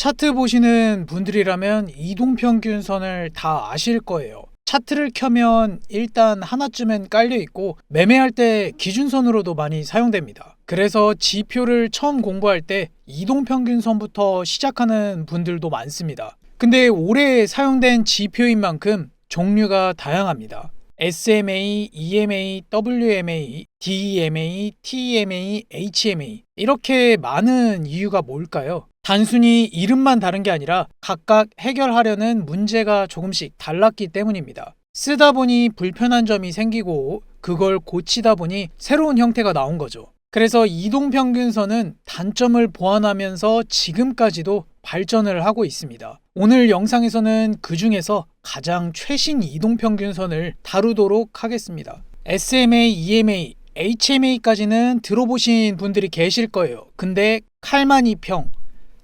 차트 보시는 분들이라면 이동평균선을 다 아실 거예요. 차트를 켜면 일단 하나쯤은 깔려 있고 매매할 때 기준선으로도 많이 사용됩니다. 그래서 지표를 처음 공부할 때 이동평균선부터 시작하는 분들도 많습니다. 근데 오래 사용된 지표인 만큼 종류가 다양합니다. SMA, EMA, WMA, DEMA, TEMA, HMA 이렇게 많은 이유가 뭘까요? 단순히 이름만 다른 게 아니라 각각 해결하려는 문제가 조금씩 달랐기 때문입니다. 쓰다 보니 불편한 점이 생기고 그걸 고치다 보니 새로운 형태가 나온 거죠. 그래서 이동평균선은 단점을 보완하면서 지금까지도 발전을 하고 있습니다. 오늘 영상에서는 그 중에서 가장 최신 이동평균선을 다루도록 하겠습니다. SMA, EMA, HMA까지는 들어보신 분들이 계실 거예요. 근데 칼만 2평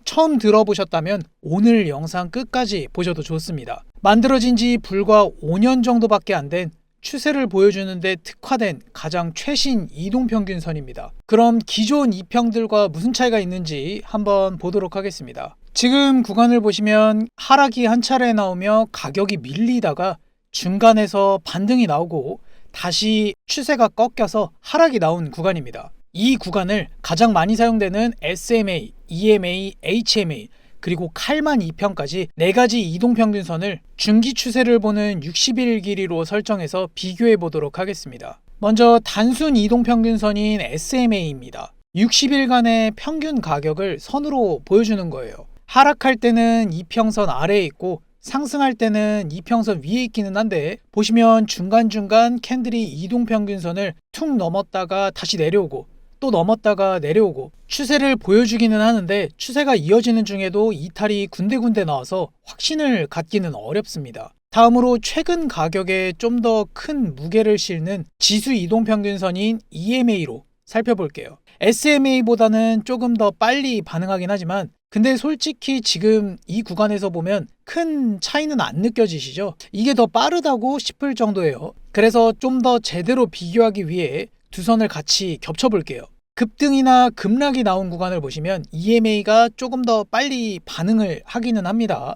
처음 들어보셨다면 오늘 영상 끝까지 보셔도 좋습니다. 만들어진 지 불과 5년 정도밖에 안 된 추세를 보여주는 데 특화된 가장 최신 이동평균선입니다. 그럼 기존 2평들과 무슨 차이가 있는지 한번 보도록 하겠습니다. 지금 구간을 보시면 하락이 한 차례 나오며 가격이 밀리다가 중간에서 반등이 나오고 다시 추세가 꺾여서 하락이 나온 구간입니다. 이 구간을 가장 많이 사용되는 SMA, EMA, HMA 그리고 칼만 2평까지 4가지 이동평균선을 중기 추세를 보는 60일 길이로 설정해서 비교해 보도록 하겠습니다. 먼저 단순 이동평균선인 SMA입니다. 60일간의 평균 가격을 선으로 보여주는 거예요. 하락할 때는 이평선 아래에 있고 상승할 때는 이평선 위에 있기는 한데 보시면 중간중간 캔들이 이동평균선을 툭 넘었다가 다시 내려오고 또 넘었다가 내려오고 추세를 보여주기는 하는데 추세가 이어지는 중에도 이탈이 군데군데 나와서 확신을 갖기는 어렵습니다. 다음으로 최근 가격에 좀 더 큰 무게를 실는 지수 이동평균선인 EMA로 살펴볼게요. SMA보다는 조금 더 빨리 반응하긴 하지만 근데 솔직히 지금 이 구간에서 보면 큰 차이는 안 느껴지시죠? 이게 더 빠르다고 싶을 정도예요. 그래서 좀 더 제대로 비교하기 위해 두 선을 같이 겹쳐볼게요. 급등이나 급락이 나온 구간을 보시면 EMA가 조금 더 빨리 반응을 하기는 합니다.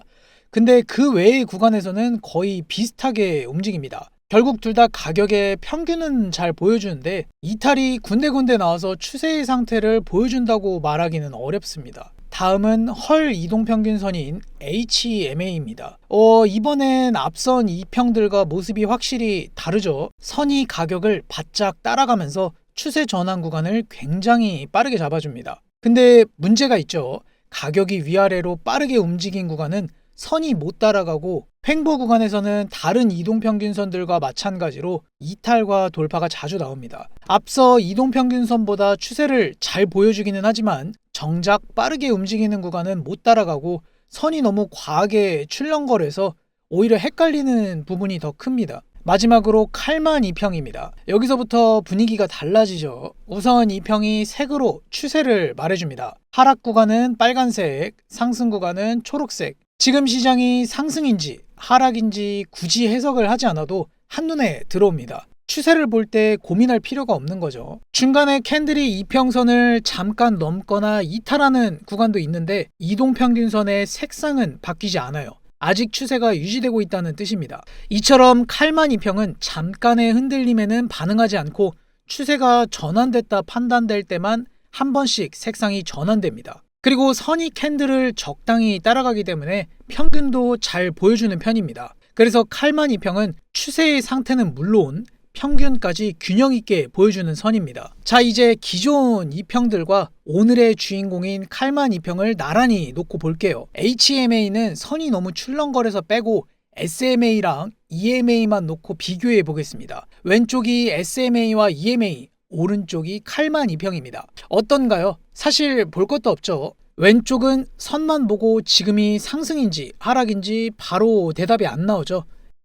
근데 그 외의 구간에서는 거의 비슷하게 움직입니다. 결국 둘 다 가격의 평균은 잘 보여주는데 이탈이 군데군데 나와서 추세의 상태를 보여준다고 말하기는 어렵습니다. 다음은 헐 이동평균선인 HMA입니다. 이번엔 앞선 2평들과 모습이 확실히 다르죠. 선이 가격을 바짝 따라가면서 추세 전환 구간을 굉장히 빠르게 잡아줍니다. 근데 문제가 있죠. 가격이 위아래로 빠르게 움직인 구간은 선이 못 따라가고 횡보 구간에서는 다른 이동평균선들과 마찬가지로 이탈과 돌파가 자주 나옵니다. 앞서 이동평균선보다 추세를 잘 보여주기는 하지만 정작 빠르게 움직이는 구간은 못 따라가고 선이 너무 과하게 출렁거려서 오히려 헷갈리는 부분이 더 큽니다. 마지막으로 칼만 2평입니다. 여기서부터 분위기가 달라지죠. 우선 2평이 색으로 추세를 말해줍니다. 하락 구간은 빨간색, 상승 구간은 초록색. 지금 시장이 상승인지 하락인지 굳이 해석을 하지 않아도 한눈에 들어옵니다. 추세를 볼 때 고민할 필요가 없는 거죠. 중간에 캔들이 이평선을 잠깐 넘거나 이탈하는 구간도 있는데 이동평균선의 색상은 바뀌지 않아요. 아직 추세가 유지되고 있다는 뜻입니다. 이처럼 칼만 2평은 잠깐의 흔들림에는 반응하지 않고 추세가 전환됐다 판단될 때만 한 번씩 색상이 전환됩니다. 그리고 선이 캔들을 적당히 따라가기 때문에 평균도 잘 보여주는 편입니다. 그래서 칼만 2평은 추세의 상태는 물론 평균까지 균형 있게 보여주는 선입니다. 자, 이제 기존 2평들과 오늘의 주인공인 칼만 2평을 나란히 놓고 볼게요. HMA는 선이 너무 출렁거려서 빼고 SMA랑 EMA만 놓고 비교해 보겠습니다. 왼쪽이 SMA와 EMA, 오른쪽이 칼만 2평입니다. 어떤가요? 사실 볼 것도 없죠. 왼쪽은 선만 보고 지금이 상승인지 하락인지 바로 대답이 안 나오죠.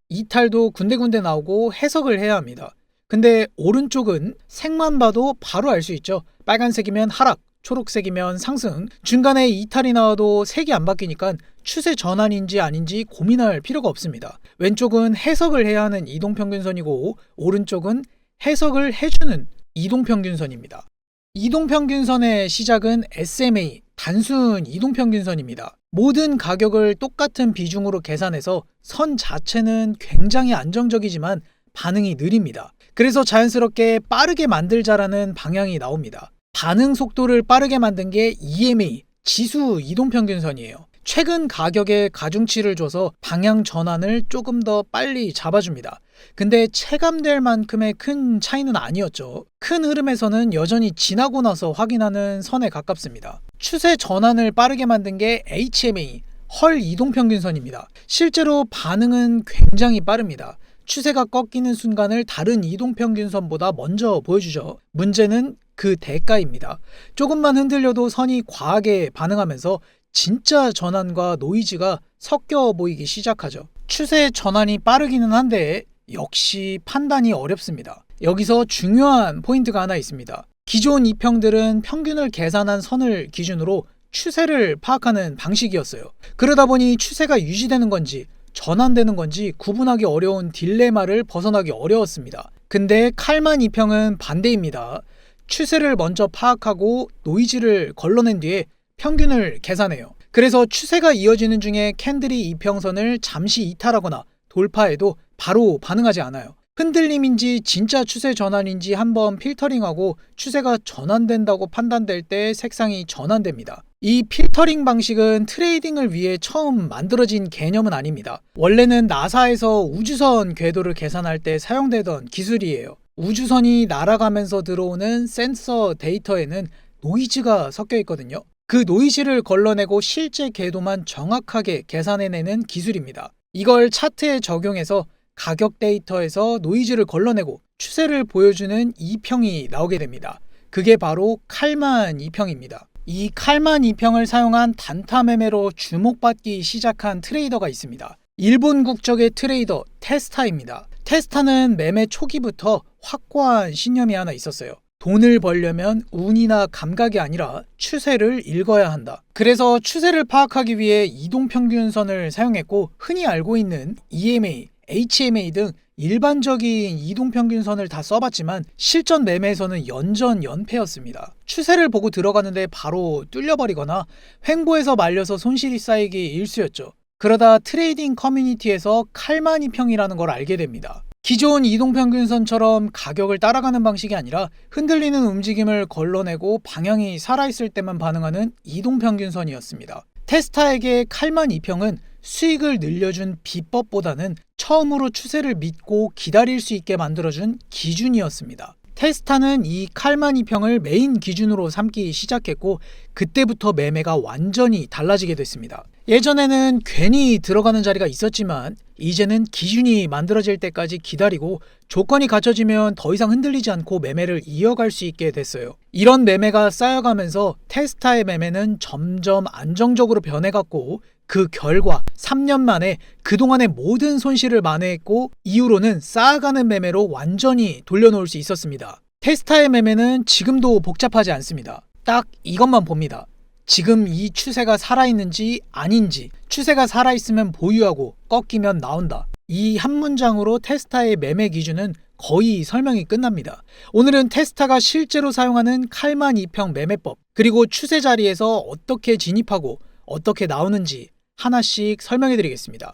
이탈도 군데군데 나오고 해석을 해야 합니다. 근데 오른쪽은 색만 봐도 바로 알 수 있죠. 빨간색이면 하락, 초록색이면 상승, 중간에 이탈이 나와도 색이 안 바뀌니까 추세 전환인지 아닌지 고민할 필요가 없습니다. 왼쪽은 해석을 해야 하는 이동평균선이고 오른쪽은 해석을 해주는 이동평균선입니다. 이동평균선의 시작은 SMA, 단순 이동평균선입니다. 모든 가격을 똑같은 비중으로 계산해서 선 자체는 굉장히 안정적이지만 반응이 느립니다. 그래서 자연스럽게 빠르게 만들자라는 방향이 나옵니다. 반응 속도를 빠르게 만든 게 EMA, 지수 이동평균선이에요. 최근 가격에 가중치를 줘서 방향 전환을 조금 더 빨리 잡아줍니다. 근데 체감될 만큼의 큰 차이는 아니었죠. 큰 흐름에서는 여전히 지나고 나서 확인하는 선에 가깝습니다. 추세 전환을 빠르게 만든 게 HMA, 헐 이동평균선입니다. 실제로 반응은 굉장히 빠릅니다. 추세가 꺾이는 순간을 다른 이동평균선보다 먼저 보여주죠. 문제는 그 대가입니다. 조금만 흔들려도 선이 과하게 반응하면서 진짜 전환과 노이즈가 섞여 보이기 시작하죠. 추세 전환이 빠르기는 한데 역시 판단이 어렵습니다. 여기서 중요한 포인트가 하나 있습니다. 기존 이평들은 평균을 계산한 선을 기준으로 추세를 파악하는 방식이었어요. 그러다 보니 추세가 유지되는 건지 전환되는 건지 구분하기 어려운 딜레마를 벗어나기 어려웠습니다. 근데 칼만 이평은 반대입니다. 추세를 먼저 파악하고 노이즈를 걸러낸 뒤에 평균을 계산해요. 그래서 추세가 이어지는 중에 캔들이 이평선을 잠시 이탈하거나 돌파해도 바로 반응하지 않아요. 흔들림인지 진짜 추세 전환인지 한번 필터링하고 추세가 전환된다고 판단될 때 색상이 전환됩니다. 이 필터링 방식은 트레이딩을 위해 처음 만들어진 개념은 아닙니다. 원래는 나사에서 우주선 궤도를 계산할 때 사용되던 기술이에요. 우주선이 날아가면서 들어오는 센서 데이터에는 노이즈가 섞여 있거든요. 그 노이즈를 걸러내고 실제 궤도만 정확하게 계산해내는 기술입니다. 이걸 차트에 적용해서 가격 데이터에서 노이즈를 걸러내고 추세를 보여주는 이평이 나오게 됩니다. 그게 바로 칼만 이평입니다. 이 칼만 이평을 사용한 단타 매매로 주목받기 시작한 트레이더가 있습니다. 일본 국적의 트레이더 테스타입니다. 테스타는 매매 초기부터 확고한 신념이 하나 있었어요. 돈을 벌려면 운이나 감각이 아니라 추세를 읽어야 한다. 그래서 추세를 파악하기 위해 이동평균선을 사용했고 흔히 알고 있는 EMA, HMA 등 일반적인 이동평균선을 다 써봤지만 실전 매매에서는 연패였습니다. 추세를 보고 들어가는데 바로 뚫려버리거나 횡보해서 말려서 손실이 쌓이기 일쑤였죠. 그러다 트레이딩 커뮤니티에서 칼만 이평이라는 걸 알게 됩니다. 기존 이동평균선처럼 가격을 따라가는 방식이 아니라 흔들리는 움직임을 걸러내고 방향이 살아있을 때만 반응하는 이동평균선이었습니다. 테스타에게 칼만 이평은 수익을 늘려준 비법보다는 처음으로 추세를 믿고 기다릴 수 있게 만들어준 기준이었습니다. 테스타는 이 칼만 이평을 메인 기준으로 삼기 시작했고 그때부터 매매가 완전히 달라지게 됐습니다. 예전에는 괜히 들어가는 자리가 있었지만 이제는 기준이 만들어질 때까지 기다리고 조건이 갖춰지면 더 이상 흔들리지 않고 매매를 이어갈 수 있게 됐어요. 이런 매매가 쌓여가면서 테스타의 매매는 점점 안정적으로 변해갔고 그 결과 3년 만에 그동안의 모든 손실을 만회했고 이후로는 쌓아가는 매매로 완전히 돌려놓을 수 있었습니다. 테스타의 매매는 지금도 복잡하지 않습니다. 딱 이것만 봅니다. 지금 이 추세가 살아있는지 아닌지, 추세가 살아있으면 보유하고 꺾이면 나온다. 이 한 문장으로 테스타의 매매 기준은 거의 설명이 끝납니다. 오늘은 테스타가 실제로 사용하는 칼만 이평 매매법, 그리고 추세 자리에서 어떻게 진입하고 어떻게 나오는지 하나씩 설명해 드리겠습니다.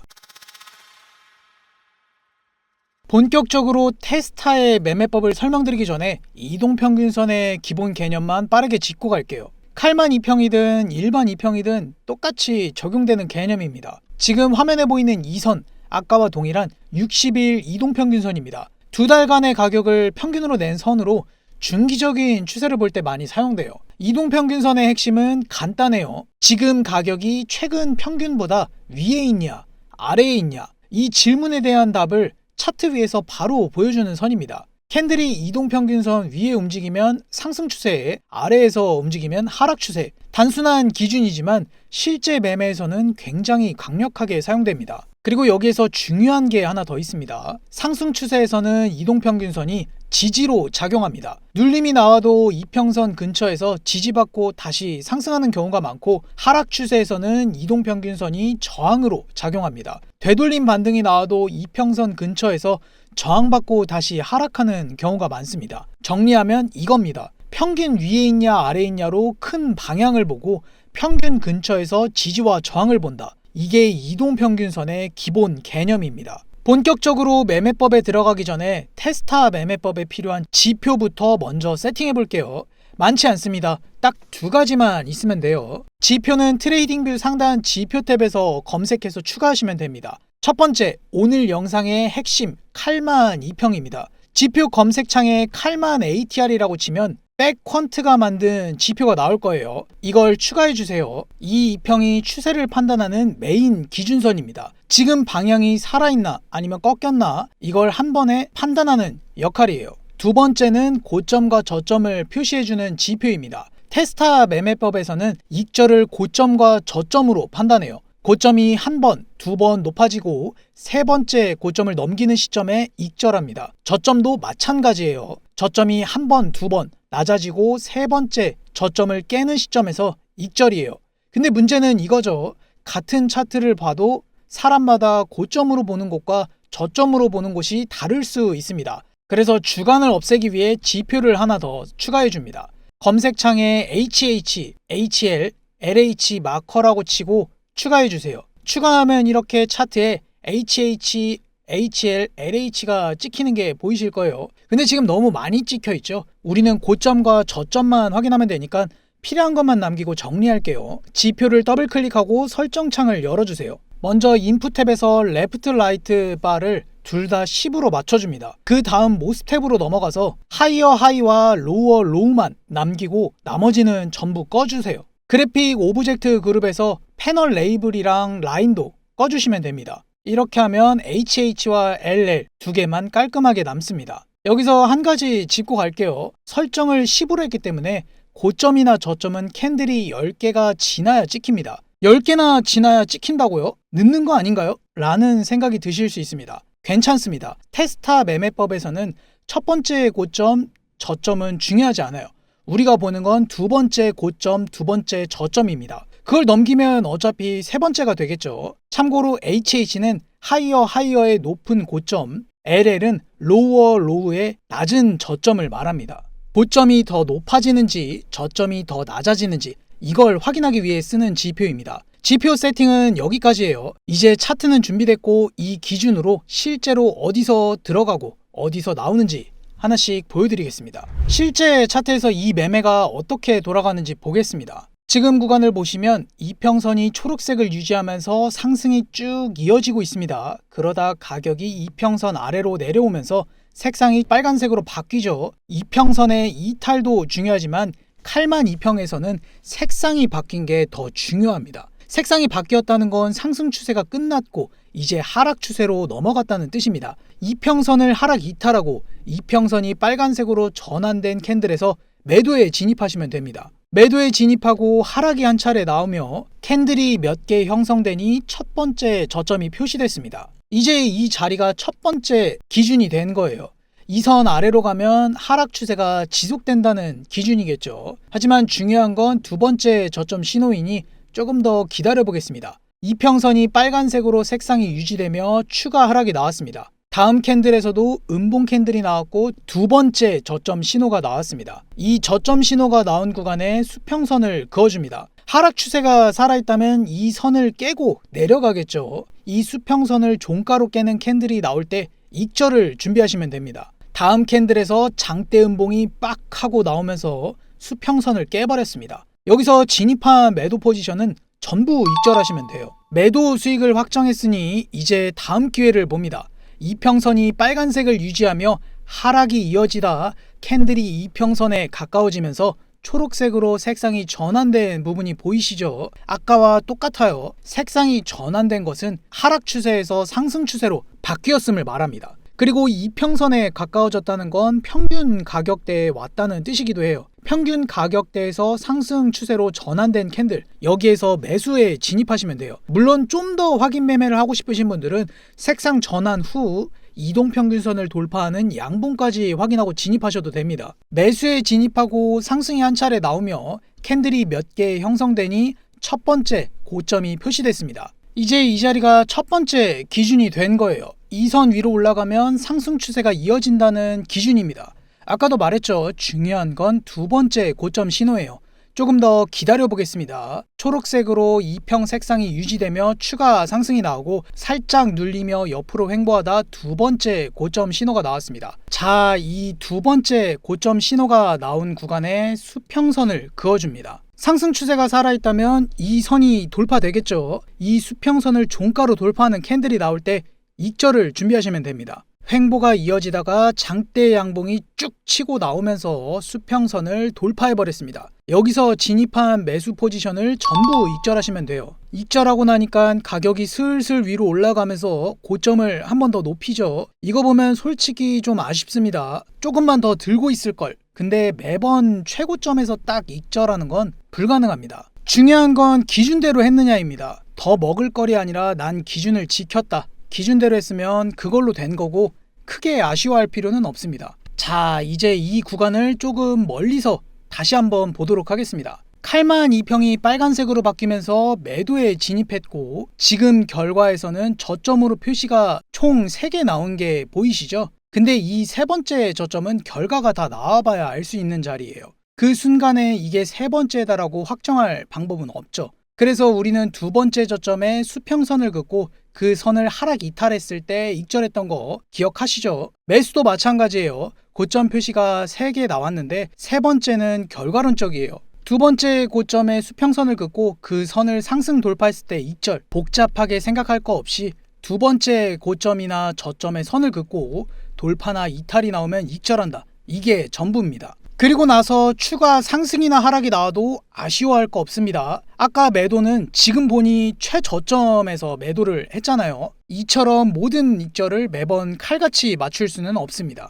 본격적으로 테스타의 매매법을 설명드리기 전에 이동평균선의 기본 개념만 빠르게 짚고 갈게요. 칼만 이평이든 일반 이평이든 똑같이 적용되는 개념입니다. 지금 화면에 보이는 이 선, 아까와 동일한 60일 이동평균선입니다. 두 달간의 가격을 평균으로 낸 선으로 중기적인 추세를 볼 때 많이 사용돼요. 이동평균선의 핵심은 간단해요. 지금 가격이 최근 평균보다 위에 있냐, 아래에 있냐, 이 질문에 대한 답을 차트 위에서 바로 보여주는 선입니다. 캔들이 이동평균선 위에 움직이면 상승 추세에, 아래에서 움직이면 하락 추세. 단순한 기준이지만 실제 매매에서는 굉장히 강력하게 사용됩니다. 그리고 여기에서 중요한 게 하나 더 있습니다. 상승 추세에서는 이동평균선이 지지로 작용합니다. 눌림이 나와도 이평선 근처에서 지지받고 다시 상승하는 경우가 많고, 하락 추세에서는 이동평균선이 저항으로 작용합니다. 되돌림 반등이 나와도 이평선 근처에서 저항받고 다시 하락하는 경우가 많습니다. 정리하면 이겁니다. 평균 위에 있냐 아래에 있냐로 큰 방향을 보고 평균 근처에서 지지와 저항을 본다. 이게 이동평균선의 기본 개념입니다. 본격적으로 매매법에 들어가기 전에 테스타 매매법에 필요한 지표부터 먼저 세팅해 볼게요. 많지 않습니다. 딱 2가지만 있으면 돼요. 지표는 트레이딩뷰 상단 지표 탭에서 검색해서 추가하시면 됩니다. 첫 번째, 오늘 영상의 핵심 칼만 2평입니다. 지표 검색창에 칼만 ATR이라고 치면 백퀀트가 만든 지표가 나올 거예요. 이걸 추가해 주세요. 이 2평이 추세를 판단하는 메인 기준선입니다. 지금 방향이 살아있나 아니면 꺾였나 이걸 한 번에 판단하는 역할이에요. 두 번째는 고점과 저점을 표시해주는 지표입니다. 테스타 매매법에서는 익절을 고점과 저점으로 판단해요. 고점이 한 번, 2번 높아지고 세 번째 고점을 넘기는 시점에 익절합니다. 저점도 마찬가지예요. 저점이 한 번, 2번 낮아지고 세 번째 저점을 깨는 시점에서 익절이에요. 근데 문제는 이거죠. 같은 차트를 봐도 사람마다 고점으로 보는 곳과 저점으로 보는 곳이 다를 수 있습니다. 그래서 주간을 없애기 위해 지표를 하나 더 추가해 줍니다. 검색창에 HH, HL, LH 마커라고 치고 추가해 주세요. 추가하면 이렇게 차트에 HH, HL, LH가 찍히는 게 보이실 거예요. 근데 지금 너무 많이 찍혀 있죠. 우리는 고점과 저점만 확인하면 되니까 필요한 것만 남기고 정리할게요. 지표를 더블 클릭하고 설정창을 열어주세요. 먼저 인풋 탭에서 레프트 라이트 바를 둘 다 10으로 맞춰줍니다. 그 다음 모스 탭으로 넘어가서 하이어 하이와 로우어 로우만 남기고 나머지는 전부 꺼주세요. 그래픽 오브젝트 그룹에서 패널 레이블이랑 라인도 꺼주시면 됩니다. 이렇게 하면 HH와 LL 2개만 깔끔하게 남습니다. 여기서 한 가지 짚고 갈게요. 설정을 10으로 했기 때문에 고점이나 저점은 캔들이 10개가 지나야 찍힙니다. 10개나 지나야 찍힌다고요? 늦는 거 아닌가요? 라는 생각이 드실 수 있습니다. 괜찮습니다. 테스타 매매법에서는 첫 번째 고점, 저점은 중요하지 않아요. 우리가 보는 건 두 번째 고점, 두 번째 저점입니다. 그걸 넘기면 어차피 세 번째가 되겠죠. 참고로 HH는 하이어 하이어의 높은 고점, LL은 로우어 로우의 낮은 저점을 말합니다. 고점이 더 높아지는지 저점이 더 낮아지는지 이걸 확인하기 위해 쓰는 지표입니다. 지표 세팅은 여기까지예요. 이제 차트는 준비됐고 이 기준으로 실제로 어디서 들어가고 어디서 나오는지 하나씩 보여드리겠습니다. 실제 차트에서 이 매매가 어떻게 돌아가는지 보겠습니다. 지금 구간을 보시면 이평선이 초록색을 유지하면서 상승이 쭉 이어지고 있습니다. 그러다 가격이 이평선 아래로 내려오면서 색상이 빨간색으로 바뀌죠. 이평선의 이탈도 중요하지만 칼만 이평에서는 색상이 바뀐 게 더 중요합니다. 색상이 바뀌었다는 건 상승 추세가 끝났고 이제 하락 추세로 넘어갔다는 뜻입니다. 이평선을 하락 이탈하고 이평선이 빨간색으로 전환된 캔들에서 매도에 진입하시면 됩니다. 매도에 진입하고 하락이 한 차례 나오며 캔들이 몇 개 형성되니 첫 번째 저점이 표시됐습니다. 이제 이 자리가 첫 번째 기준이 된 거예요. 이 선 아래로 가면 하락 추세가 지속된다는 기준이겠죠. 하지만 중요한 건 두 번째 저점 신호이니 조금 더 기다려 보겠습니다. 이평선이 빨간색으로 색상이 유지되며 추가 하락이 나왔습니다. 다음 캔들에서도 음봉 캔들이 나왔고 두 번째 저점 신호가 나왔습니다. 이 저점 신호가 나온 구간에 수평선을 그어줍니다. 하락 추세가 살아있다면 이 선을 깨고 내려가겠죠. 이 수평선을 종가로 깨는 캔들이 나올 때 익절을 준비하시면 됩니다. 다음 캔들에서 장대 음봉이 빡 하고 나오면서 수평선을 깨버렸습니다. 여기서 진입한 매도 포지션은 전부 익절하시면 돼요. 매도 수익을 확정했으니 이제 다음 기회를 봅니다. 이평선이 빨간색을 유지하며 하락이 이어지다 캔들이 이평선에 가까워지면서 초록색으로 색상이 전환된 부분이 보이시죠? 아까와 똑같아요. 색상이 전환된 것은 하락 추세에서 상승 추세로 바뀌었음을 말합니다. 그리고 이평선에 가까워졌다는 건 평균 가격대에 왔다는 뜻이기도 해요. 평균 가격대에서 상승 추세로 전환된 캔들, 여기에서 매수에 진입하시면 돼요. 물론 좀 더 확인 매매를 하고 싶으신 분들은 색상 전환 후 이동평균선을 돌파하는 양봉까지 확인하고 진입하셔도 됩니다. 매수에 진입하고 상승이 한 차례 나오며 캔들이 몇 개 형성되니 첫 번째 고점이 표시됐습니다. 이제 이 자리가 첫 번째 기준이 된 거예요. 이 선 위로 올라가면 상승 추세가 이어진다는 기준입니다. 아까도 말했죠. 중요한 건 두 번째 고점 신호예요. 조금 더 기다려 보겠습니다. 초록색으로 이평 색상이 유지되며 추가 상승이 나오고 살짝 눌리며 옆으로 횡보하다 두 번째 고점 신호가 나왔습니다. 자, 이 두 번째 고점 신호가 나온 구간에 수평선을 그어줍니다. 상승 추세가 살아있다면 이 선이 돌파되겠죠. 이 수평선을 종가로 돌파하는 캔들이 나올 때 익절을 준비하시면 됩니다. 횡보가 이어지다가 장대 양봉이 쭉 치고 나오면서 수평선을 돌파해 버렸습니다. 여기서 진입한 매수 포지션을 전부 익절하시면 돼요. 익절하고 나니까 가격이 슬슬 위로 올라가면서 고점을 한 번 더 높이죠. 이거 보면 솔직히 좀 아쉽습니다. 조금만 더 들고 있을 걸. 근데 매번 최고점에서 딱 익절하는 건 불가능합니다. 중요한 건 기준대로 했느냐입니다. 더 먹을 거리 아니라 난 기준을 지켰다. 기준대로 했으면 그걸로 된 거고 크게 아쉬워할 필요는 없습니다. 자, 이제 이 구간을 조금 멀리서 다시 한번 보도록 하겠습니다. 칼만 이평이 빨간색으로 바뀌면서 매도에 진입했고 지금 결과에서는 저점으로 표시가 총 3개 나온 게 보이시죠? 근데 이 세 번째 저점은 결과가 다 나와봐야 알 수 있는 자리예요. 그 순간에 이게 세 번째다라고 확정할 방법은 없죠. 그래서 우리는 두 번째 저점에 수평선을 긋고 그 선을 하락 이탈했을 때 익절했던 거 기억하시죠? 매수도 마찬가지예요. 고점 표시가 3개 나왔는데 세 번째는 결과론적이에요. 두 번째 고점에 수평선을 긋고 그 선을 상승 돌파했을 때 익절. 복잡하게 생각할 거 없이 두 번째 고점이나 저점에 선을 긋고 돌파나 이탈이 나오면 익절한다. 이게 전부입니다. 그리고 나서 추가 상승이나 하락이 나와도 아쉬워할 거 없습니다. 아까 매도는 지금 보니 최저점에서 매도를 했잖아요. 이처럼 모든 익절을 매번 칼같이 맞출 수는 없습니다.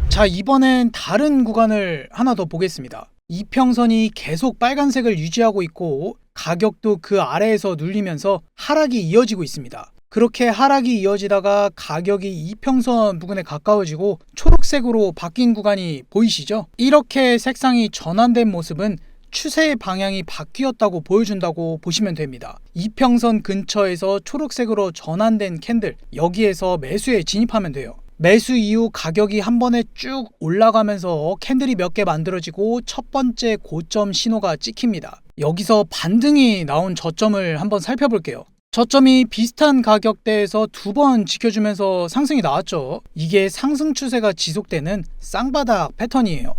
자, 이번엔 다른 구간을 하나 더 보겠습니다. 이평선이 계속 빨간색을 유지하고 있고 가격도 그 아래에서 눌리면서 하락이 이어지고 있습니다. 그렇게 하락이 이어지다가 가격이 이평선 부근에 가까워지고 초록색으로 바뀐 구간이 보이시죠? 이렇게 색상이 전환된 모습은 추세의 방향이 바뀌었다고 보여준다고 보시면 됩니다. 이평선 근처에서 초록색으로 전환된 캔들, 여기에서 매수에 진입하면 돼요. 매수 이후 가격이 한 번에 쭉 올라가면서 캔들이 몇 개 만들어지고 첫 번째 고점 신호가 찍힙니다. 여기서 반등이 나온 저점을 한번 살펴볼게요. 저점이 비슷한 가격대에서 두 번 지켜주면서 상승이 나왔죠. 이게 상승 추세가 지속되는 쌍바닥 패턴이에요.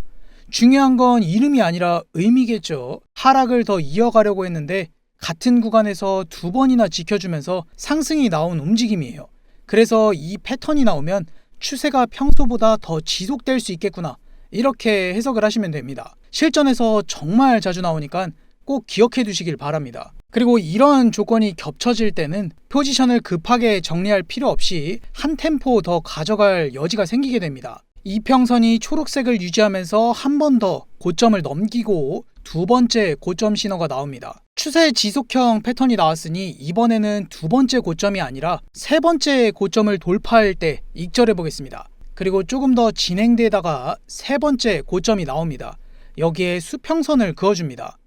중요한 건 이름이 아니라 의미겠죠. 하락을 더 이어가려고 했는데 같은 구간에서 두 번이나 지켜주면서 상승이 나온 움직임이에요. 그래서 이 패턴이 나오면 추세가 평소보다 더 지속될 수 있겠구나, 이렇게 해석을 하시면 됩니다. 실전에서 정말 자주 나오니까 꼭 기억해 두시길 바랍니다. 그리고 이런 조건이 겹쳐질 때는 포지션을 급하게 정리할 필요 없이 한 템포 더 가져갈 여지가 생기게 됩니다. 이평선이 초록색을 유지하면서 한 번 더 고점을 넘기고 두 번째 고점 신호가 나옵니다. 추세 지속형 패턴이 나왔으니 이번에는 두 번째 고점이 아니라 세 번째 고점을 돌파할 때 익절해 보겠습니다. 그리고 조금 더 진행되다가 세 번째 고점이 나옵니다. 여기에 수평선을 그어줍니다.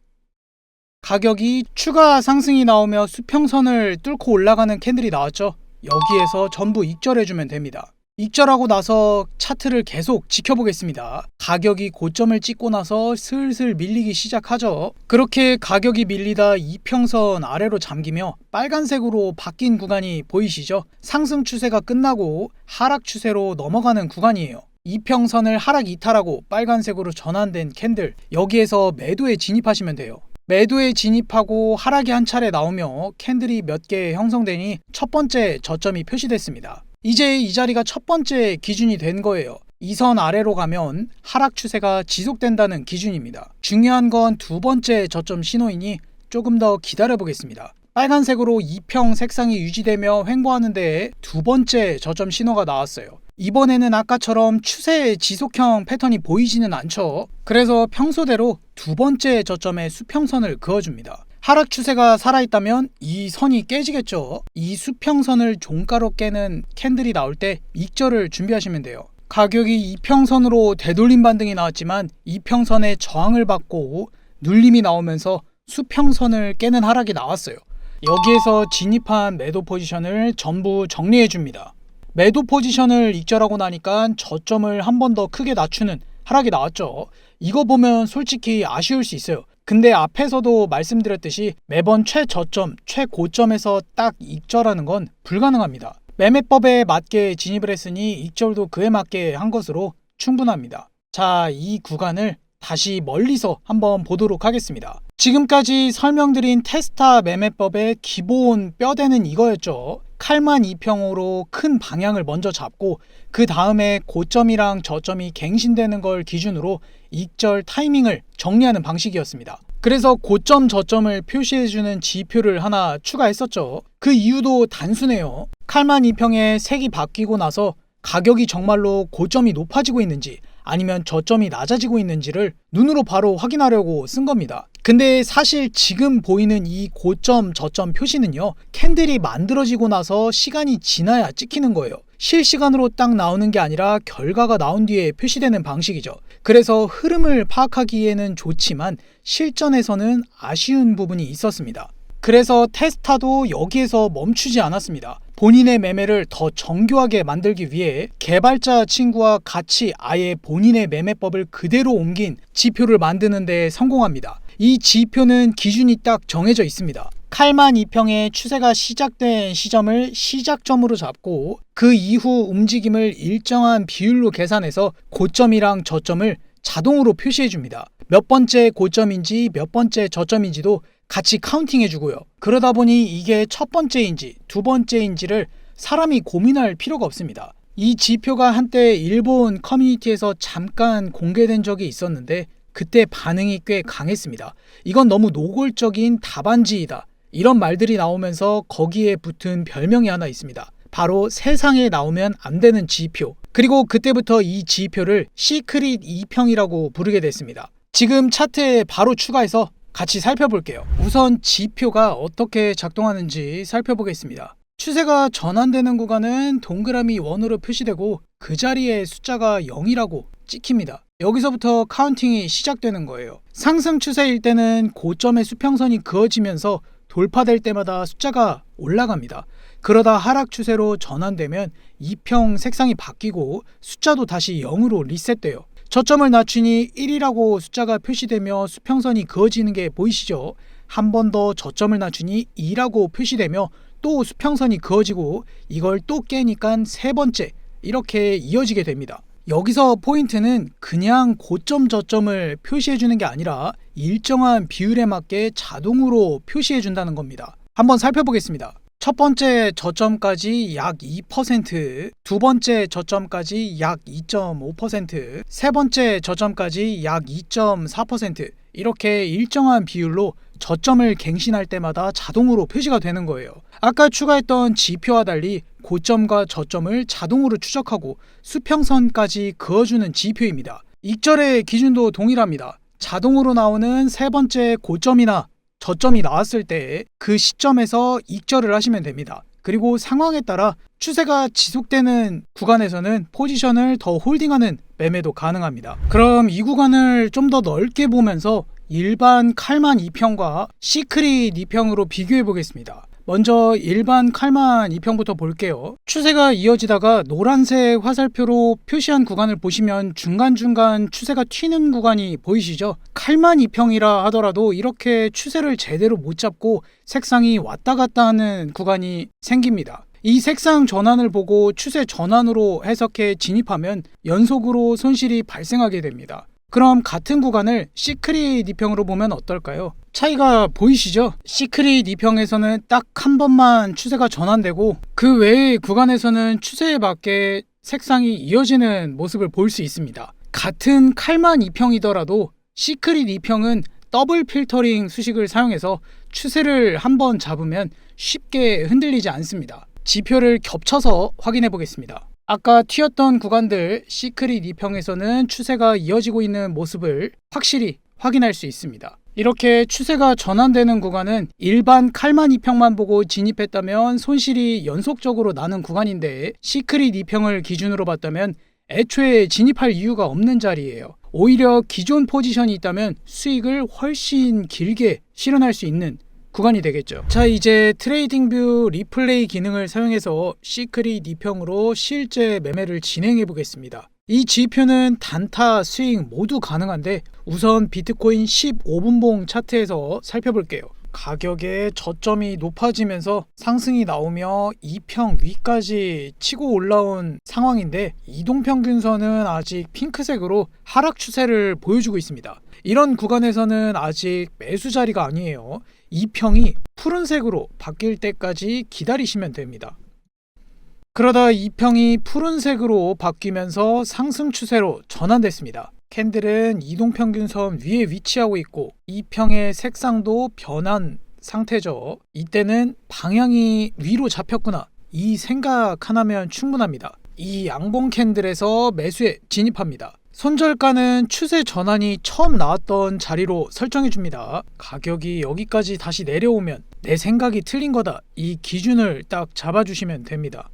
가격이 추가 상승이 나오며 수평선을 뚫고 올라가는 캔들이 나왔죠. 여기에서 전부 익절해주면 됩니다. 익절하고 나서 차트를 계속 지켜보겠습니다. 가격이 고점을 찍고 나서 슬슬 밀리기 시작하죠. 그렇게 가격이 밀리다 이평선 아래로 잠기며 빨간색으로 바뀐 구간이 보이시죠? 상승 추세가 끝나고 하락 추세로 넘어가는 구간이에요. 이평선을 하락 이탈하고 빨간색으로 전환된 캔들, 여기에서 매도에 진입하시면 돼요. 매도에 진입하고 하락이 한 차례 나오며 캔들이 몇 개 형성되니 첫 번째 저점이 표시됐습니다. 이제 이 자리가 첫 번째 기준이 된 거예요. 이 선 아래로 가면 하락 추세가 지속된다는 기준입니다. 중요한 건 두 번째 저점 신호이니 조금 더 기다려 보겠습니다. 빨간색으로 이평 색상이 유지되며 횡보하는데 두 번째 저점 신호가 나왔어요. 이번에는 아까처럼 추세 지속형 패턴이 보이지는 않죠. 그래서 평소대로 두 번째 저점에 수평선을 그어줍니다. 하락 추세가 살아있다면 이 선이 깨지겠죠. 이 수평선을 종가로 깨는 캔들이 나올 때 익절을 준비하시면 돼요. 가격이 이평선으로 되돌림 반등이 나왔지만 이평선에 저항을 받고 눌림이 나오면서 수평선을 깨는 하락이 나왔어요. 여기에서 진입한 매도 포지션을 전부 정리해 줍니다. 매도 포지션을 익절하고 나니까 저점을 한 번 더 크게 낮추는 하락이 나왔죠. 이거 보면 솔직히 아쉬울 수 있어요. 근데 앞에서도 말씀드렸듯이 매번 최저점, 최고점에서 딱 익절하는 건 불가능합니다. 매매법에 맞게 진입을 했으니 익절도 그에 맞게 한 것으로 충분합니다. 자, 이 구간을 다시 멀리서 한번 보도록 하겠습니다. 지금까지 설명드린 테스타 매매법의 기본 뼈대는 이거였죠. 칼만 2평으로 큰 방향을 먼저 잡고 그 다음에 고점이랑 저점이 갱신되는 걸 기준으로 익절 타이밍을 정리하는 방식이었습니다. 그래서 고점 저점을 표시해주는 지표를 하나 추가했었죠. 그 이유도 단순해요. 칼만 2평의 색이 바뀌고 나서 가격이 정말로 고점이 높아지고 있는지 아니면 저점이 낮아지고 있는지를 눈으로 바로 확인하려고 쓴 겁니다. 근데 사실 지금 보이는 이 고점 저점 표시는요, 캔들이 만들어지고 나서 시간이 지나야 찍히는 거예요. 실시간으로 딱 나오는 게 아니라 결과가 나온 뒤에 표시되는 방식이죠. 그래서 흐름을 파악하기에는 좋지만 실전에서는 아쉬운 부분이 있었습니다. 그래서 테스타도 여기에서 멈추지 않았습니다. 본인의 매매를 더 정교하게 만들기 위해 개발자 친구와 같이 아예 본인의 매매법을 그대로 옮긴 지표를 만드는 데 성공합니다. 이 지표는 기준이 딱 정해져 있습니다. 칼만 2평의 추세가 시작된 시점을 시작점으로 잡고 그 이후 움직임을 일정한 비율로 계산해서 고점이랑 저점을 자동으로 표시해 줍니다. 몇 번째 고점인지 몇 번째 저점인지도 같이 카운팅 해주고요. 그러다 보니 이게 첫 번째인지 두 번째인지를 사람이 고민할 필요가 없습니다. 이 지표가 한때 일본 커뮤니티에서 잠깐 공개된 적이 있었는데 그때 반응이 꽤 강했습니다. 이건 너무 노골적인 답안지이다. 이런 말들이 나오면서 거기에 붙은 별명이 하나 있습니다. 바로 세상에 나오면 안 되는 지표. 그리고 그때부터 이 지표를 시크릿 2평이라고 부르게 됐습니다. 지금 차트에 바로 추가해서 같이 살펴볼게요. 우선 지표가 어떻게 작동하는지 살펴보겠습니다. 추세가 전환되는 구간은 동그라미 1으로 표시되고 그 자리에 숫자가 0이라고 찍힙니다. 여기서부터 카운팅이 시작되는 거예요. 상승 추세일 때는 고점의 수평선이 그어지면서 돌파될 때마다 숫자가 올라갑니다. 그러다 하락 추세로 전환되면 2평 색상이 바뀌고 숫자도 다시 0으로 리셋돼요. 저점을 낮추니 1이라고 숫자가 표시되며 수평선이 그어지는 게 보이시죠? 한 번 더 저점을 낮추니 2라고 표시되며 또 수평선이 그어지고 이걸 또 깨니까 세 번째 이렇게 이어지게 됩니다. 여기서 포인트는 그냥 고점 저점을 표시해 주는 게 아니라 일정한 비율에 맞게 자동으로 표시해 준다는 겁니다. 한번 살펴보겠습니다. 첫 번째 저점까지 약 2%, 두 번째 저점까지 약 2.5%, 세 번째 저점까지 약 2.4% 이렇게 일정한 비율로 저점을 갱신할 때마다 자동으로 표시가 되는 거예요. 아까 추가했던 지표와 달리 고점과 저점을 자동으로 추적하고 수평선까지 그어주는 지표입니다. 익절의 기준도 동일합니다. 자동으로 나오는 세 번째 고점이나 저점이 나왔을 때 그 시점에서 익절을 하시면 됩니다. 그리고 상황에 따라 추세가 지속되는 구간에서는 포지션을 더 홀딩하는 매매도 가능합니다. 그럼 이 구간을 좀 더 넓게 보면서 일반 칼만 2평과 시크릿 2평으로 비교해 보겠습니다. 먼저 일반 칼만 2평부터 볼게요. 추세가 이어지다가 노란색 화살표로 표시한 구간을 보시면 중간중간 추세가 튀는 구간이 보이시죠? 칼만 2평이라 하더라도 이렇게 추세를 제대로 못 잡고 색상이 왔다 갔다 하는 구간이 생깁니다. 이 색상 전환을 보고 추세 전환으로 해석해 진입하면 연속으로 손실이 발생하게 됩니다. 그럼 같은 구간을 시크릿 2평으로 보면 어떨까요? 차이가 보이시죠? 시크릿 2평에서는 딱 한 번만 추세가 전환되고 그 외의 구간에서는 추세에 맞게 색상이 이어지는 모습을 볼 수 있습니다. 같은 칼만 2평이더라도 시크릿 2평은 더블 필터링 수식을 사용해서 추세를 한 번 잡으면 쉽게 흔들리지 않습니다. 지표를 겹쳐서 확인해 보겠습니다. 아까 튀었던 구간들 시크릿 2평에서는 추세가 이어지고 있는 모습을 확실히 확인할 수 있습니다. 이렇게 추세가 전환되는 구간은 일반 칼만 2평만 보고 진입했다면 손실이 연속적으로 나는 구간인데 시크릿 2평을 기준으로 봤다면 애초에 진입할 이유가 없는 자리예요. 오히려 기존 포지션이 있다면 수익을 훨씬 길게 실현할 수 있는 구간이 되겠죠. 자, 이제 트레이딩뷰 리플레이 기능을 사용해서 시크릿 2평으로 실제 매매를 진행해 보겠습니다. 이 지표는 단타, 스윙 모두 가능한데 우선 비트코인 15분봉 차트에서 살펴볼게요. 가격의 저점이 높아지면서 상승이 나오며 2평 위까지 치고 올라온 상황인데 이동평균선은 아직 핑크색으로 하락 추세를 보여주고 있습니다. 이런 구간에서는 아직 매수 자리가 아니에요. 2평이 푸른색으로 바뀔 때까지 기다리시면 됩니다. 그러다 2평이 푸른색으로 바뀌면서 상승 추세로 전환됐습니다. 캔들은 이동평균선 위에 위치하고 있고 2평의 색상도 변한 상태죠. 이때는 방향이 위로 잡혔구나, 이 생각 하나면 충분합니다. 이 양봉 캔들에서 매수에 진입합니다. 손절가는 추세 전환이 처음 나왔던 자리로 설정해 줍니다. 가격이 여기까지 다시 내려오면 내 생각이 틀린 거다, 이 기준을 딱 잡아주시면 됩니다.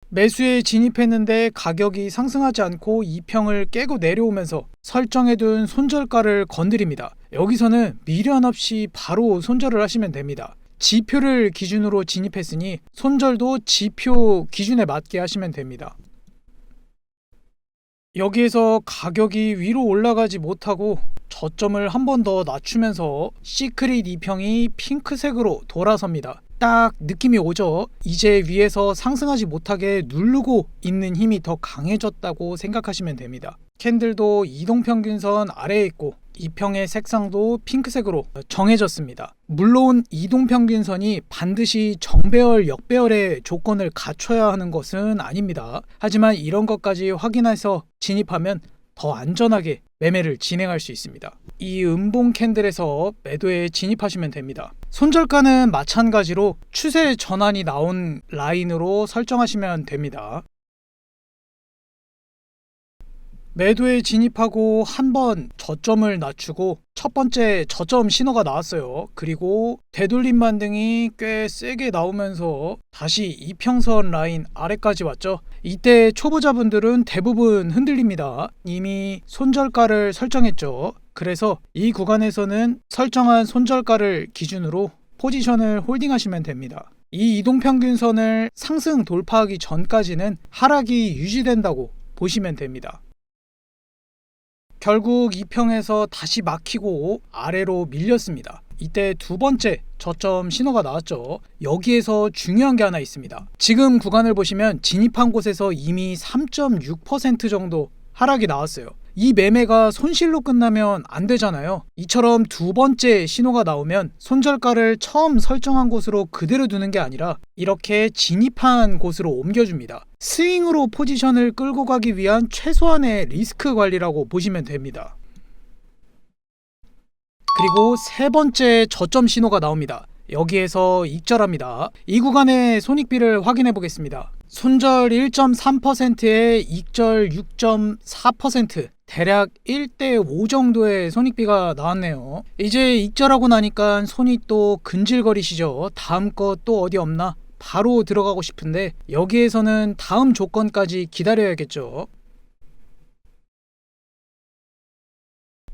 매수에 진입했는데 가격이 상승하지 않고 2평을 깨고 내려오면서 설정해둔 손절가를 건드립니다. 여기서는 미련 없이 바로 손절을 하시면 됩니다. 지표를 기준으로 진입했으니 손절도 지표 기준에 맞게 하시면 됩니다. 여기에서 가격이 위로 올라가지 못하고 저점을 한 번 더 낮추면서 시크릿 2평이 핑크색으로 돌아섭니다. 딱 느낌이 오죠? 이제 위에서 상승하지 못하게 누르고 있는 힘이 더 강해졌다고 생각하시면 됩니다. 캔들도 이동평균선 아래에 있고 2평의 색상도 핑크색으로 정해졌습니다. 물론 이동평균선이 반드시 정배열, 역배열의 조건을 갖춰야 하는 것은 아닙니다. 하지만 이런 것까지 확인해서 진입하면 더 안전하게 매매를 진행할 수 있습니다. 이 음봉 캔들에서 매도에 진입하시면 됩니다. 손절가는 마찬가지로 추세 전환이 나온 라인으로 설정하시면 됩니다. 매도에 진입하고 한번 저점을 낮추고 첫 번째 저점 신호가 나왔어요. 그리고 되돌림 반등이 꽤 세게 나오면서 다시 이평선 라인 아래까지 왔죠. 이때 초보자분들은 대부분 흔들립니다. 이미 손절가를 설정했죠. 그래서 이 구간에서는 설정한 손절가를 기준으로 포지션을 홀딩하시면 됩니다. 이 이동평균선을 상승 돌파하기 전까지는 하락이 유지된다고 보시면 됩니다. 결국 2평에서 다시 막히고 아래로 밀렸습니다. 이때 두 번째 저점 신호가 나왔죠. 여기에서 중요한 게 하나 있습니다. 지금 구간을 보시면 진입한 곳에서 이미 3.6% 정도 하락이 나왔어요. 이 매매가 손실로 끝나면 안 되잖아요. 이처럼 두 번째 신호가 나오면 손절가를 처음 설정한 곳으로 그대로 두는 게 아니라 이렇게 진입한 곳으로 옮겨줍니다. 스윙으로 포지션을 끌고 가기 위한 최소한의 리스크 관리라고 보시면 됩니다. 그리고 세 번째 저점 신호가 나옵니다. 여기에서 익절합니다. 이 구간의 손익비를 확인해 보겠습니다. 손절 1.3%에 익절 6.4%, 대략 1대5 정도의 손익비가 나왔네요. 이제 익절하고 나니까 손이 또 근질거리시죠. 다음 거 또 어디 없나? 바로 들어가고 싶은데 여기에서는 다음 조건까지 기다려야겠죠.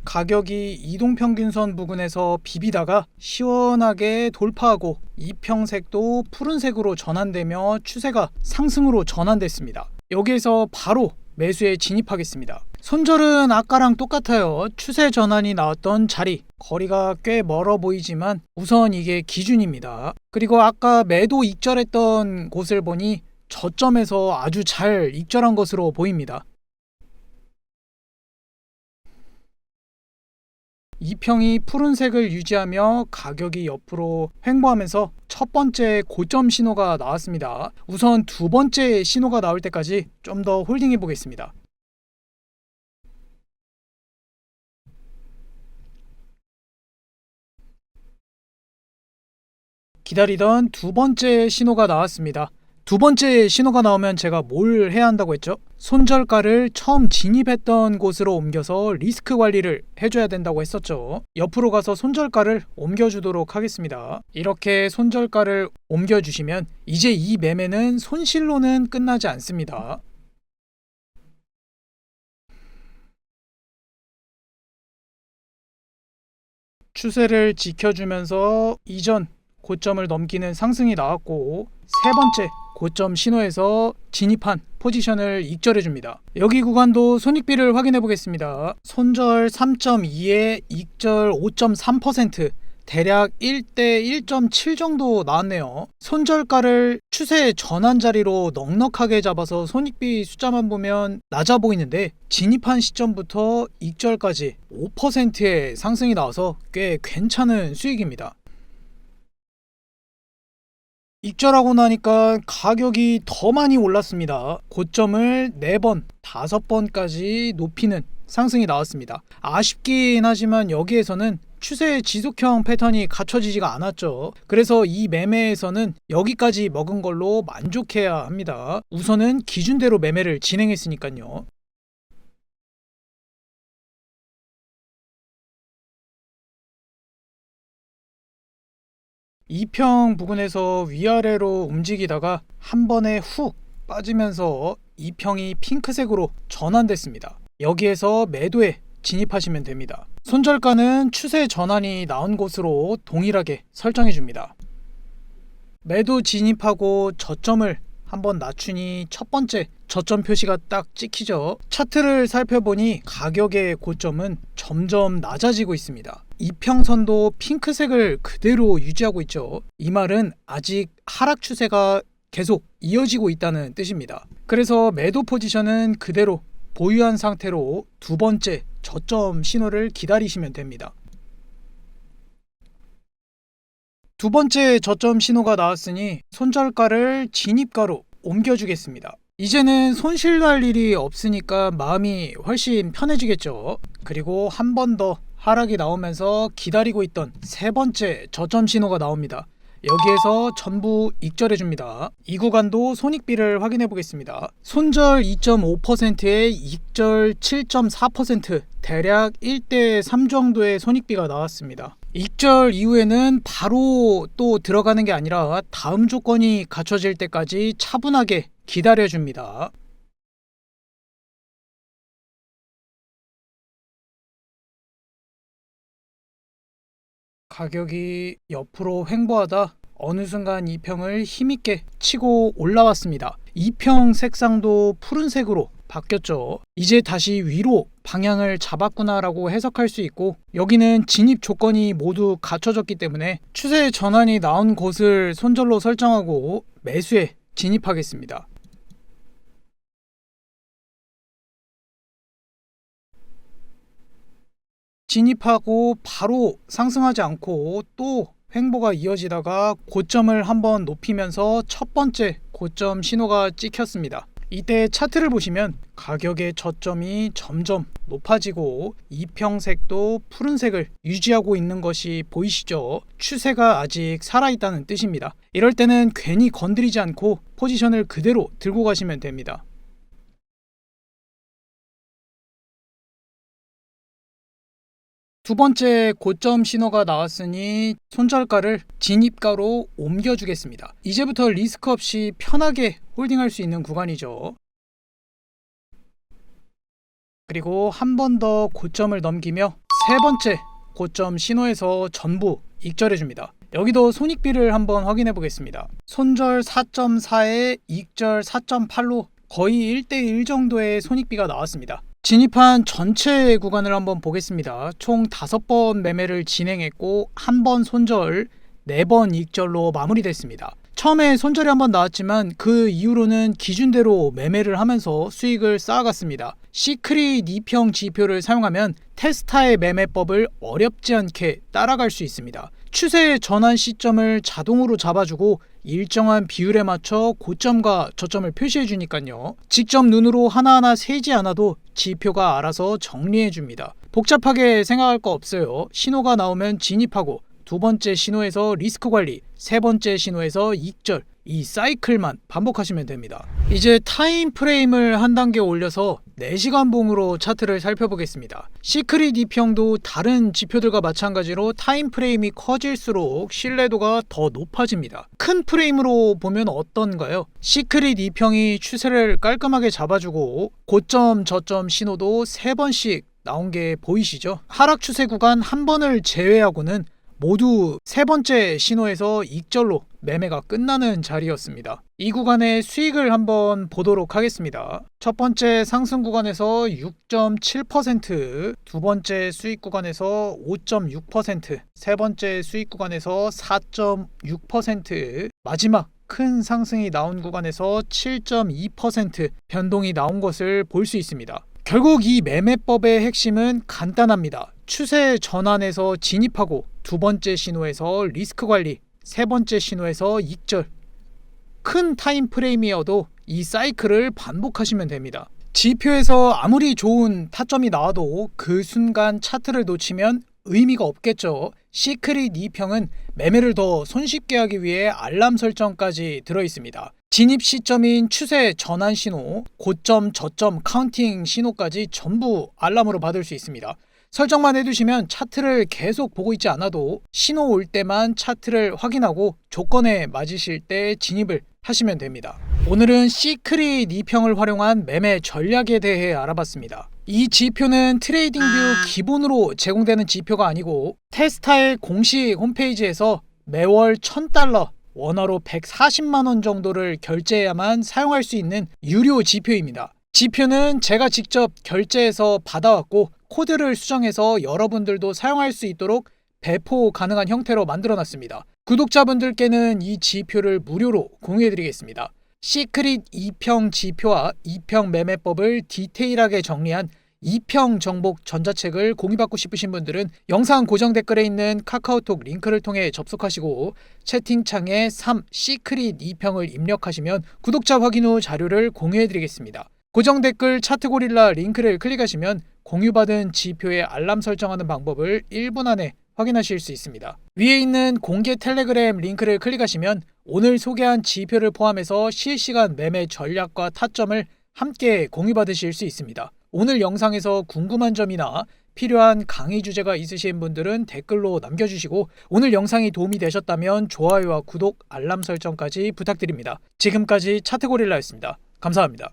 가격이 이동평균선 부근에서 비비다가 시원하게 돌파하고 이평색도 푸른색으로 전환되며 추세가 상승으로 전환됐습니다. 여기에서 바로 매수에 진입하겠습니다. 손절은 아까랑 똑같아요. 추세 전환이 나왔던 자리, 거리가 꽤 멀어 보이지만 우선 이게 기준입니다. 그리고 아까 매도 익절했던 곳을 보니 저점에서 아주 잘 익절한 것으로 보입니다. 2평이 푸른색을 유지하며 가격이 옆으로 횡보하면서 첫 번째 고점 신호가 나왔습니다. 우선 두 번째 신호가 나올 때까지 좀 더 홀딩해 보겠습니다. 기다리던 두 번째 신호가 나왔습니다. 두 번째 신호가 나오면 제가 뭘 해야 한다고 했죠? 손절가를 처음 진입했던 곳으로 옮겨서 리스크 관리를 해줘야 된다고 했었죠. 옆으로 가서 손절가를 옮겨주도록 하겠습니다. 이렇게 손절가를 옮겨주시면 이제 이 매매는 손실로는 끝나지 않습니다. 추세를 지켜주면서 이전 고점을 넘기는 상승이 나왔고, 세 번째 고점 신호에서 진입한 포지션을 익절해줍니다. 여기 구간도 손익비를 확인해 보겠습니다. 손절 3.2에 익절 5.3%, 대략 1대 1.7 정도 나왔네요. 손절가를 추세 전환 자리로 넉넉하게 잡아서 손익비 숫자만 보면 낮아 보이는데, 진입한 시점부터 익절까지 5%의 상승이 나와서 꽤 괜찮은 수익입니다. 익절하고 나니까 가격이 더 많이 올랐습니다. 고점을 4번, 5번까지 높이는 상승이 나왔습니다. 아쉽긴 하지만 여기에서는 추세 지속형 패턴이 갖춰지지가 않았죠. 그래서 이 매매에서는 여기까지 먹은 걸로 만족해야 합니다. 우선은 기준대로 매매를 진행했으니까요. 이평 부근에서 위아래로 움직이다가 한 번에 훅 빠지면서 이평이 핑크색으로 전환됐습니다. 여기에서 매도에 진입하시면 됩니다. 손절가는 추세 전환이 나온 곳으로 동일하게 설정해 줍니다. 매도 진입하고 저점을 한번 낮추니 첫 번째 저점 표시가 딱 찍히죠. 차트를 살펴보니 가격의 고점은 점점 낮아지고 있습니다. 이평선도 핑크색을 그대로 유지하고 있죠. 이 말은 아직 하락 추세가 계속 이어지고 있다는 뜻입니다. 그래서 매도 포지션은 그대로 보유한 상태로 두 번째 저점 신호를 기다리시면 됩니다. 두 번째 저점 신호가 나왔으니 손절가를 진입가로 옮겨주겠습니다. 이제는 손실 날 일이 없으니까 마음이 훨씬 편해지겠죠. 그리고 한 번 더 하락이 나오면서 기다리고 있던 세 번째 저점 신호가 나옵니다. 여기에서 전부 익절해줍니다. 이 구간도 손익비를 확인해 보겠습니다. 손절 2.5%에 익절 7.4%, 대략 1대 3 정도의 손익비가 나왔습니다. 익절 이후에는 바로 또 들어가는 게 아니라 다음 조건이 갖춰질 때까지 차분하게 기다려줍니다. 가격이 옆으로 횡보하다 어느 순간 이평을 힘있게 치고 올라왔습니다. 이평 색상도 푸른색으로 바뀌었죠. 이제 다시 위로 방향을 잡았구나라고 해석할 수 있고, 여기는 진입 조건이 모두 갖춰졌기 때문에 추세 전환이 나온 곳을 손절로 설정하고 매수에 진입하겠습니다. 진입하고 바로 상승하지 않고 또 횡보가 이어지다가 고점을 한번 높이면서 첫 번째 고점 신호가 찍혔습니다. 이때 차트를 보시면 가격의 저점이 점점 높아지고 이평색도 푸른색을 유지하고 있는 것이 보이시죠? 추세가 아직 살아있다는 뜻입니다. 이럴 때는 괜히 건드리지 않고 포지션을 그대로 들고 가시면 됩니다. 두 번째 고점 신호가 나왔으니 손절가를 진입가로 옮겨주겠습니다. 이제부터 리스크 없이 편하게 홀딩할 수 있는 구간이죠. 그리고 한 번 더 고점을 넘기며 세 번째 고점 신호에서 전부 익절해줍니다. 여기도 손익비를 한번 확인해 보겠습니다. 손절 4.4에 익절 4.8로 거의 1대1 정도의 손익비가 나왔습니다. 진입한 전체 구간을 한번 보겠습니다. 총 5번 매매를 진행했고 한 번 손절, 4번 익절로 마무리됐습니다. 처음에 손절이 한번 나왔지만 그 이후로는 기준대로 매매를 하면서 수익을 쌓아갔습니다. 시크릿 2평 지표를 사용하면 테스타의 매매법을 어렵지 않게 따라갈 수 있습니다. 추세 전환 시점을 자동으로 잡아주고 일정한 비율에 맞춰 고점과 저점을 표시해 주니까요. 직접 눈으로 하나하나 세지 않아도 지표가 알아서 정리해 줍니다. 복잡하게 생각할 거 없어요. 신호가 나오면 진입하고 두 번째 신호에서 리스크 관리, 세 번째 신호에서 익절, 이 사이클만 반복하시면 됩니다. 이제 타임 프레임을 한 단계 올려서 4시간 봉으로 차트를 살펴보겠습니다. 시크릿 2평도 다른 지표들과 마찬가지로 타임 프레임이 커질수록 신뢰도가 더 높아집니다. 큰 프레임으로 보면 어떤가요? 시크릿 2평이 추세를 깔끔하게 잡아주고 고점 저점 신호도 3번씩 나온 게 보이시죠? 하락 추세 구간 한 번을 제외하고는 모두 세 번째 신호에서 익절로 매매가 끝나는 자리였습니다. 이 구간의 수익을 한번 보도록 하겠습니다. 첫 번째 상승 구간에서 6.7%, 두 번째 수익 구간에서 5.6%, 세 번째 수익 구간에서 4.6%, 마지막 큰 상승이 나온 구간에서 7.2% 변동이 나온 것을 볼 수 있습니다. 결국 이 매매법의 핵심은 간단합니다. 추세 전환에서 진입하고 두 번째 신호에서 리스크 관리, 세 번째 신호에서 익절. 큰 타임 프레임이어도 이 사이클을 반복하시면 됩니다. 지표에서 아무리 좋은 타점이 나와도 그 순간 차트를 놓치면 의미가 없겠죠. 시크릿 2평은 매매를 더 손쉽게 하기 위해 알람 설정까지 들어있습니다. 진입 시점인 추세 전환 신호, 고점, 저점, 카운팅 신호까지 전부 알람으로 받을 수 있습니다. 설정만 해두시면 차트를 계속 보고 있지 않아도 신호 올 때만 차트를 확인하고 조건에 맞으실 때 진입을 하시면 됩니다. 오늘은 시크릿 2평을 활용한 매매 전략에 대해 알아봤습니다. 이 지표는 트레이딩뷰 기본으로 제공되는 지표가 아니고 테스타의 공식 홈페이지에서 매월 $1,000, 원화로 140만원 정도를 결제해야만 사용할 수 있는 유료 지표입니다. 지표는 제가 직접 결제해서 받아왔고 코드를 수정해서 여러분들도 사용할 수 있도록 배포 가능한 형태로 만들어놨습니다. 구독자분들께는 이 지표를 무료로 공유해드리겠습니다. 시크릿 2평 지표와 2평 매매법을 디테일하게 정리한 2평 정복 전자책을 공유받고 싶으신 분들은 영상 고정 댓글에 있는 카카오톡 링크를 통해 접속하시고 채팅창에 3 시크릿 2평을 입력하시면 구독자 확인 후 자료를 공유해드리겠습니다. 고정 댓글 차트고릴라 링크를 클릭하시면 공유받은 지표에 알람 설정하는 방법을 1분 안에 확인하실 수 있습니다. 위에 있는 공개 텔레그램 링크를 클릭하시면 오늘 소개한 지표를 포함해서 실시간 매매 전략과 타점을 함께 공유받으실 수 있습니다. 오늘 영상에서 궁금한 점이나 필요한 강의 주제가 있으신 분들은 댓글로 남겨주시고 오늘 영상이 도움이 되셨다면 좋아요와 구독, 알람 설정까지 부탁드립니다. 지금까지 차트고릴라였습니다. 감사합니다.